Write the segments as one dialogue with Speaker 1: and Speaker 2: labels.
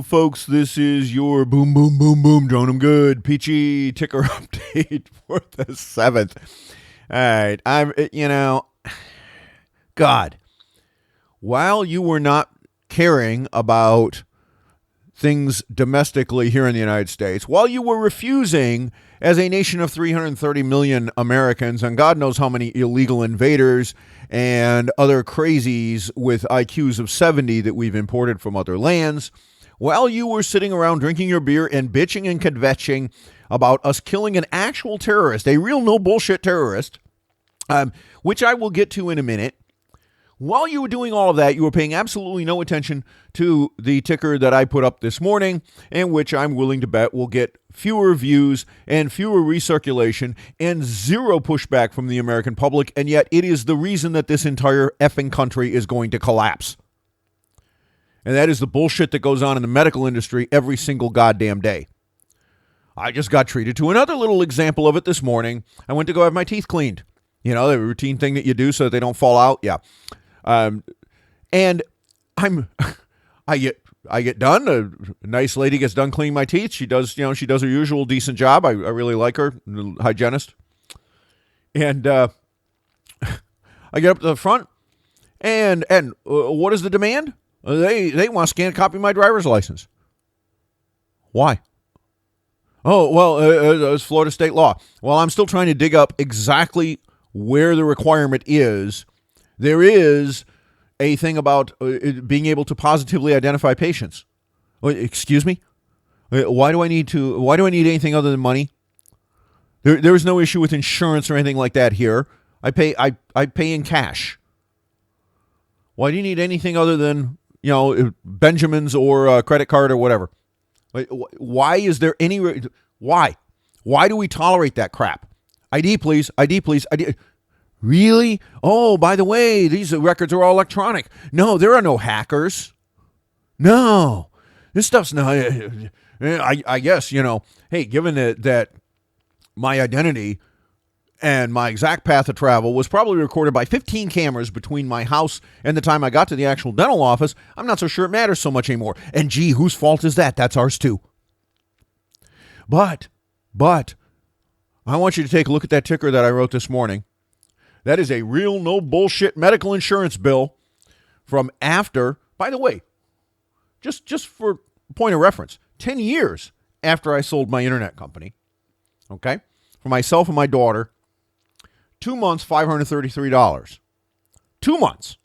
Speaker 1: Hello, folks. This is your boom, boom, boom, boom, drone 'em good, peachy ticker update for the 7th. All right. God, while you were not caring about things domestically here in the United States, while you were refusing as a nation of 330 million Americans and God knows how many illegal invaders and other crazies with IQs of 70 that we've imported from other lands, while you were sitting around drinking your beer and bitching and kvetching about us killing an actual terrorist, a real no bullshit terrorist, which I will get to in a minute. While you were doing all of that, you were paying absolutely no attention to the ticker that I put up this morning, and which I'm willing to bet will get fewer views and fewer recirculation and zero pushback from the American public, and yet it is the reason that this entire effing country is going to collapse. And that is the bullshit that goes on in the medical industry every single goddamn day. I just got treated to another little example of it this morning. I went to go have my teeth cleaned. You know, the routine thing that you do so that they don't fall out. Yeah. And I get done. A nice lady gets done cleaning my teeth. She does her usual decent job. I really like her, hygienist. And I get up to the front, and what is the demand? They want to scan a copy of my driver's license. Why? Oh, well, it's Florida state law. Well, I'm still trying to dig up exactly where the requirement is. There is a thing about being able to positively identify patients. Excuse me? Why do I need anything other than money? There is no issue with insurance or anything like that here. I pay in cash. Why do you need anything other than, Benjamin's or a credit card or whatever? Why is there any why? Why do we tolerate that crap? ID, please. ID, please. ID. Really? Oh, by the way, these records are all electronic. No, there are no hackers. No. This stuff's not. I guess, hey, given that my identity and my exact path of travel was probably recorded by 15 cameras between my house and the time I got to the actual dental office, I'm not so sure it matters so much anymore. And gee, whose fault is that? That's ours too. But, I want you to take a look at that ticker that I wrote this morning. That is a real no bullshit medical insurance bill from after, by the way, just for point of reference, 10 years after I sold my internet company, okay, for myself and my daughter, 2 months, $533. 2 months.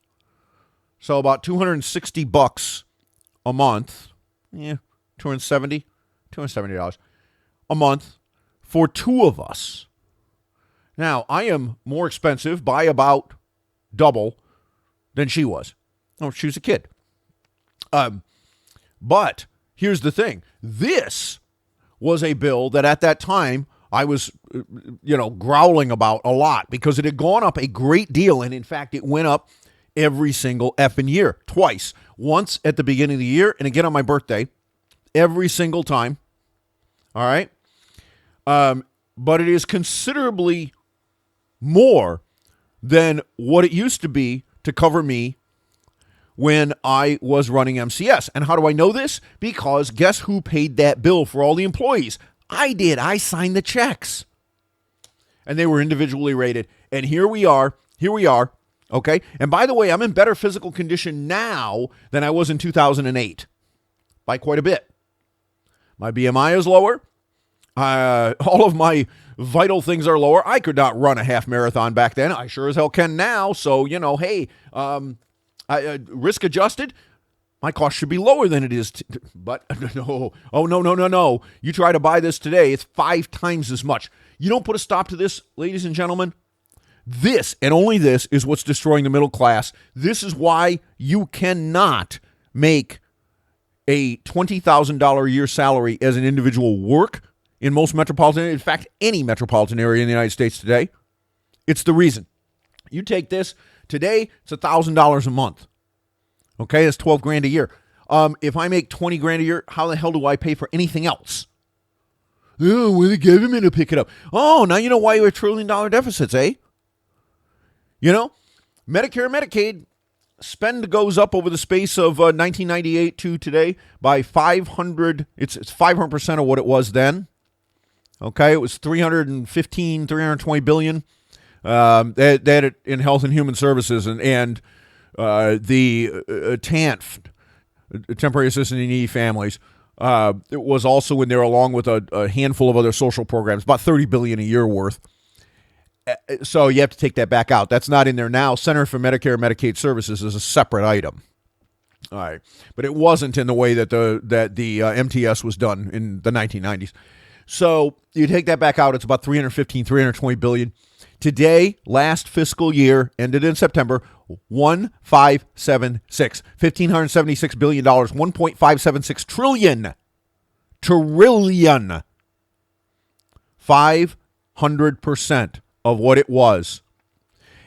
Speaker 1: So about $260 a month. Yeah, $270 a month for two of us. Now, I am more expensive by about double than she was. Oh, she was a kid. But here's the thing. This was a bill that at that time I was, growling about a lot because it had gone up a great deal. And in fact, it went up every single effing year, twice. Once at the beginning of the year and again on my birthday, every single time. All right. But it is considerably more than what it used to be to cover me when I was running MCS. And how do I know this? Because guess who paid that bill for all the employees? I did. I signed the checks. And they were individually rated. And here we are. Okay. And by the way, I'm in better physical condition now than I was in 2008 by quite a bit. My BMI is lower. All of my vital things are lower. I could not run a half marathon back then. I sure as hell can now. So, hey, risk adjusted, my cost should be lower than it is. But no. Oh, no. You try to buy this today, it's 5 times as much. You don't put a stop to this, ladies and gentlemen. This and only this is what's destroying the middle class. This is why you cannot make a $20,000 a year salary as an individual work in most metropolitan, in fact, any metropolitan area in the United States today. It's the reason. You take this today, it's $1,000 a month. Okay, that's $12,000 a year. If I make $20,000 a year, how the hell do I pay for anything else? Oh, well, the government will pick it up. Oh, now you know why you have $1 trillion deficits, eh? Medicare, Medicaid, spend goes up over the space of 1998 to today by 500. It's 500% of what it was then. Okay, it was 320 billion. That in health and human services and the TANF, temporary assistance in needy families, it was also in there along with a handful of other social programs, about 30 billion a year worth. So you have to take that back out. That's not in there now. Center for Medicare and Medicaid Services is a separate item. All right, but it wasn't in the way that the MTS was done in the 1990s. So you take that back out, it's about 320 billion. Today, last fiscal year, ended in September, $1,576 billion, $1.576 trillion. 500% of what it was.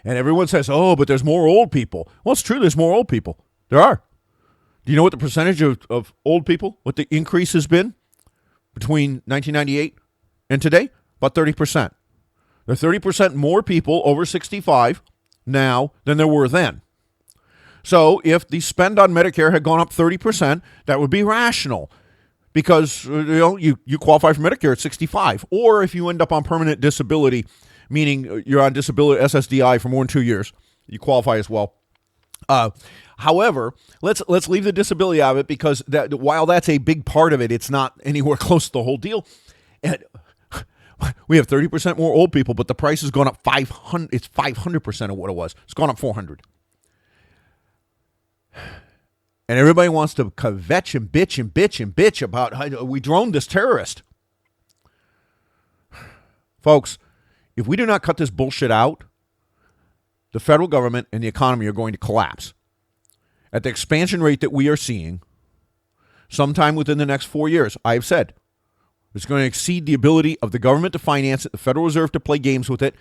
Speaker 1: And everyone says, oh, but there's more old people. Well, it's true, there's more old people. There are. Do you know what the percentage of old people, what the increase has been between 1998 and today? About 30%. There are 30% more people over 65 now than there were then. So if the spend on Medicare had gone up 30%, that would be rational because you qualify for Medicare at 65. Or if you end up on permanent disability, meaning you're on disability SSDI for more than 2 years, you qualify as well. However, let's leave the disability out of it because while that's a big part of it, it's not anywhere close to the whole deal. And we have 30% more old people, but the price has gone up 500. It's 500% of what it was. It's gone up 400. And everybody wants to kvetch and bitch about how we droned this terrorist. Folks, if we do not cut this bullshit out, the federal government and the economy are going to collapse. At the expansion rate that we are seeing, sometime within the next 4 years, I've said, it's going to exceed the ability of the government to finance it, the Federal Reserve to play games with it,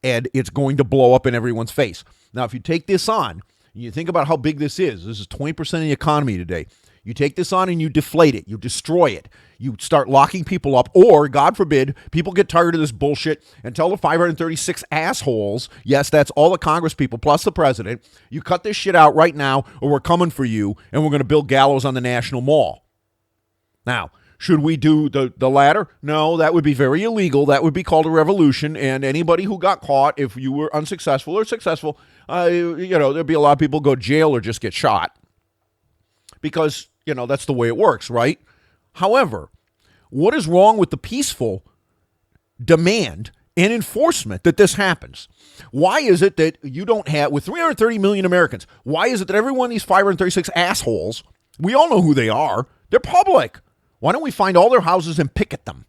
Speaker 1: and it's going to blow up in everyone's face. Now, if you take this on, you think about how big this is 20% of the economy today. You take this on and you deflate it, you destroy it, you start locking people up, or, God forbid, people get tired of this bullshit and tell the 536 assholes, yes, that's all the Congress people plus the president, you cut this shit out right now or we're coming for you and we're going to build gallows on the National Mall. Now, should we do the latter? No, that would be very illegal. That would be called a revolution, and anybody who got caught, if you were unsuccessful or successful, there'd be a lot of people go to jail or just get shot because, that's the way it works, right? However, what is wrong with the peaceful demand and enforcement that this happens? Why is it that you don't have, with 330 million Americans, why is it that every one of these 536 assholes, we all know who they are, they're public. Why don't we find all their houses and picket them?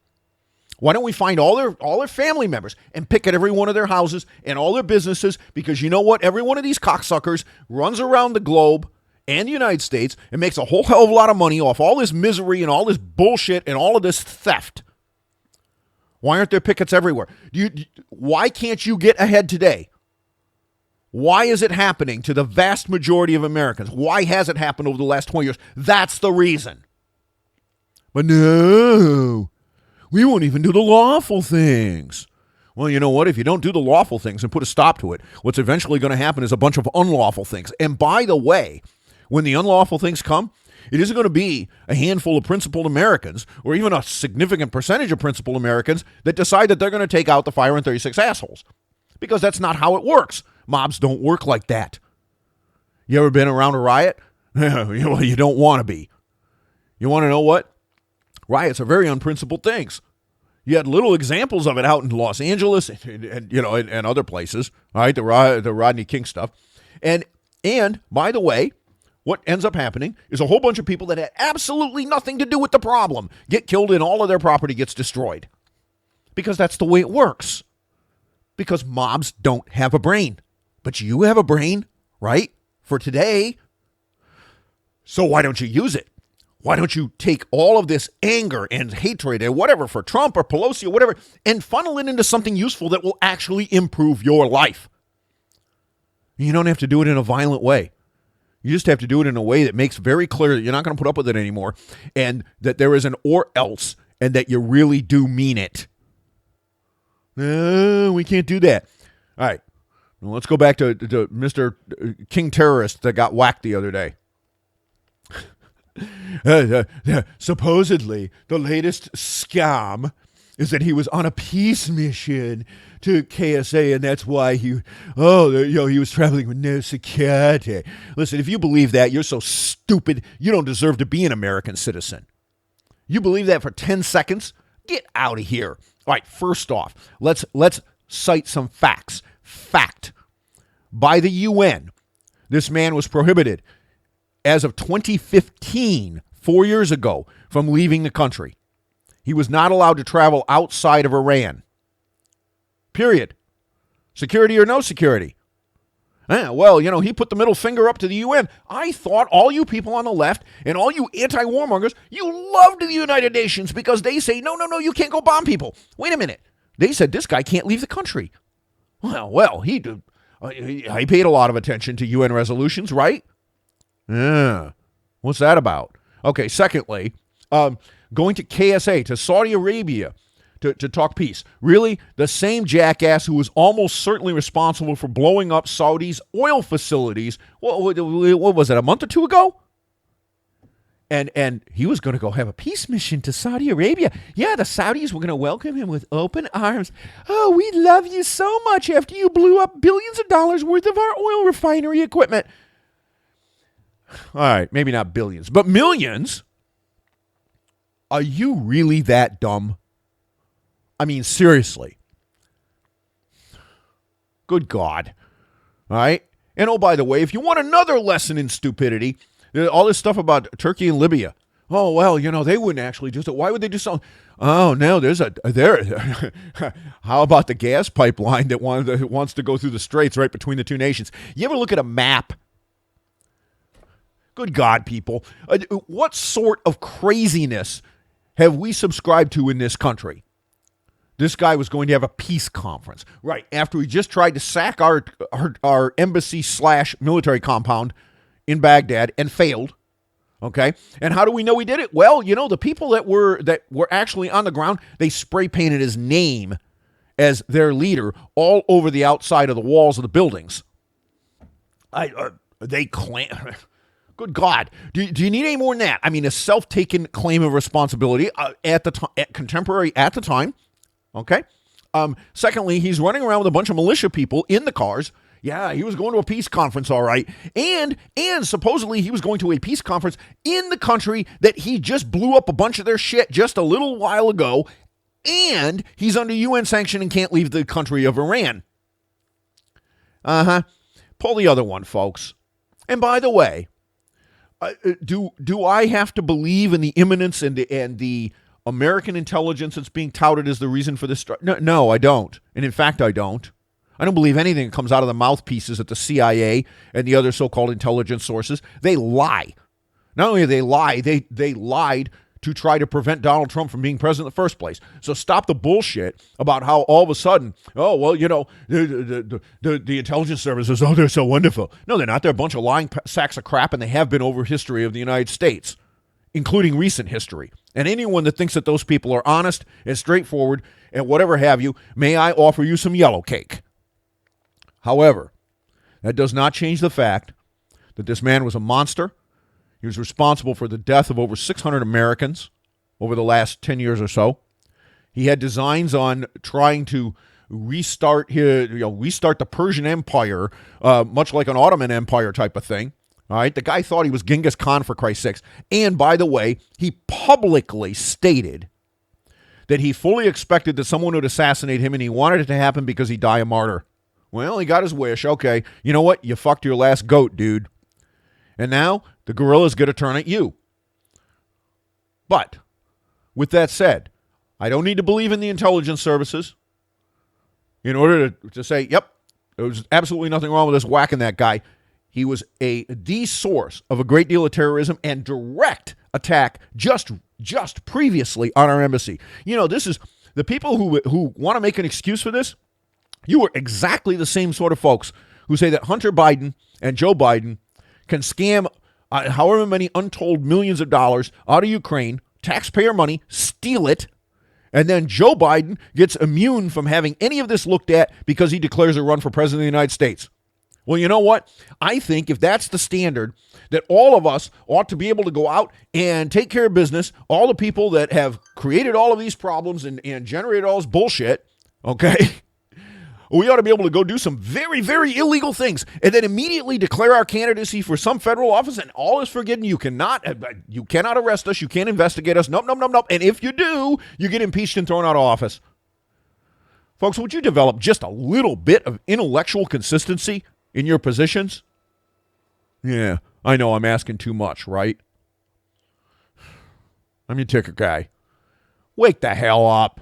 Speaker 1: Why don't we find all their family members and picket every one of their houses and all their businesses? Because you know what? Every one of these cocksuckers runs around the globe and the United States and makes a whole hell of a lot of money off all this misery and all this bullshit and all of this theft. Why aren't there pickets everywhere? Why can't you get ahead today? Why is it happening to the vast majority of Americans? Why has it happened over the last 20 years? That's the reason. But no, we won't even do the lawful things. Well, you know what? If you don't do the lawful things and put a stop to it, what's eventually going to happen is a bunch of unlawful things. And by the way, when the unlawful things come, it isn't going to be a handful of principled Americans or even a significant percentage of principled Americans that decide that they're going to take out the 536 assholes. Because that's not how it works. Mobs don't work like that. You ever been around a riot? Well, you don't want to be. You want to know what? Riots are very unprincipled things. You had little examples of it out in Los Angeles and other places. All right, the Rodney King stuff. And by the way, what ends up happening is a whole bunch of people that had absolutely nothing to do with the problem get killed and all of their property gets destroyed. Because that's the way it works. Because mobs don't have a brain. But you have a brain, right? For today. So why don't you use it? Why don't you take all of this anger and hatred and whatever for Trump or Pelosi or whatever and funnel it into something useful that will actually improve your life? You don't have to do it in a violent way. You just have to do it in a way that makes very clear that you're not going to put up with it anymore and that there is an or else and that you really do mean it. No, we can't do that. All right. Well, let's go back to Mr. King Terrorist that got whacked the other day. Supposedly, the latest scam is that he was on a peace mission to KSA, and that's why he was traveling with no security. Listen, if you believe that, you're so stupid, you don't deserve to be an American citizen. You believe that for 10 seconds? Get out of here. All right, first off, let's cite some facts. Fact. By the UN, this man was prohibited as of 2015, 4 years ago, from leaving the country. He was not allowed to travel outside of Iran. Period. Security or no security. He put the middle finger up to the UN. I thought all you people on the left and all you anti-warmongers, you loved the United Nations because they say, no, you can't go bomb people. Wait a minute. They said this guy can't leave the country. He paid a lot of attention to UN resolutions, right? Yeah. What's that about? Okay, secondly, going to KSA, to Saudi Arabia, to talk peace. Really? The same jackass who was almost certainly responsible for blowing up Saudi's oil facilities, what was it, a month or two ago? And he was going to go have a peace mission to Saudi Arabia. Yeah, the Saudis were going to welcome him with open arms. Oh, we love you so much after you blew up billions of dollars worth of our oil refinery equipment. All right, maybe not billions, but millions. Are you really that dumb? I mean, seriously. Good God. All right? And oh, by the way, if you want another lesson in stupidity, all this stuff about Turkey and Libya. Oh, well, they wouldn't actually do so. Why would they do something? Oh, no, how about the gas pipeline that wants to go through the straits right between the two nations? You ever look at a map? Good God, people. What sort of craziness have we subscribed to in this country? This guy was going to have a peace conference. Right, after he just tried to sack our embassy/military compound in Baghdad and failed. Okay? And how do we know he did it? Well, the people that were actually on the ground, they spray painted his name as their leader all over the outside of the walls of the buildings. They claim... Good God. Do you need any more than that? I mean, a self-taken claim of responsibility contemporary at the time. Okay? Secondly, he's running around with a bunch of militia people in the cars. Yeah, he was going to a peace conference, all right. And supposedly he was going to a peace conference in the country that he just blew up a bunch of their shit just a little while ago. And he's under UN sanction and can't leave the country of Iran. Pull the other one, folks. And by the way, do I have to believe in the imminence and the American intelligence that's being touted as the reason for this strike? No, I don't. And in fact, I don't. I don't believe anything that comes out of the mouthpieces at the CIA and the other so-called intelligence sources. They lie. Not only do they lie, they lied to try to prevent Donald Trump from being president in the first place. So stop the bullshit about how all of a sudden, the intelligence services, they're so wonderful. No, they're not. They're a bunch of lying sacks of crap, and they have been over history of the United States, including recent history. And anyone that thinks that those people are honest and straightforward and whatever have you, may I offer you some yellow cake. However, that does not change the fact that this man was a monster. He was responsible for the death of over 600 Americans over the last 10 years or so. He had designs on trying to restart the Persian Empire, much like an Ottoman Empire type of thing. All right, the guy thought he was Genghis Khan, for Christ's sakes. And by the way, he publicly stated that he fully expected that someone would assassinate him, and he wanted it to happen because he'd die a martyr. Well, he got his wish. Okay, you know what? You fucked your last goat, dude. And now the guerrilla's going to turn at you. But with that said, I don't need to believe in the intelligence services in order to say, yep, there was absolutely nothing wrong with us whacking that guy. He was the source of a great deal of terrorism and direct attack just previously on our embassy. This is the people who want to make an excuse for this. You are exactly the same sort of folks who say that Hunter Biden and Joe Biden can scam however many untold millions of dollars out of Ukraine, taxpayer money, steal it, And then Joe Biden gets immune from having any of this looked at because he declares a run for president of the United States. Well, you know what? I think if that's the standard, that all of us ought to be able to go out and take care of business, all the people that have created all of these problems and generated all this bullshit, okay? We ought to be able to go do some very, very illegal things and then immediately declare our candidacy for some federal office, and all is forgiven. You cannot arrest us. You can't investigate us. Nope. And if you do, you get impeached and thrown out of office. Folks, would you develop just a little bit of intellectual consistency in your positions? Yeah, I know I'm asking too much, right? I'm your ticker guy. Wake the hell up.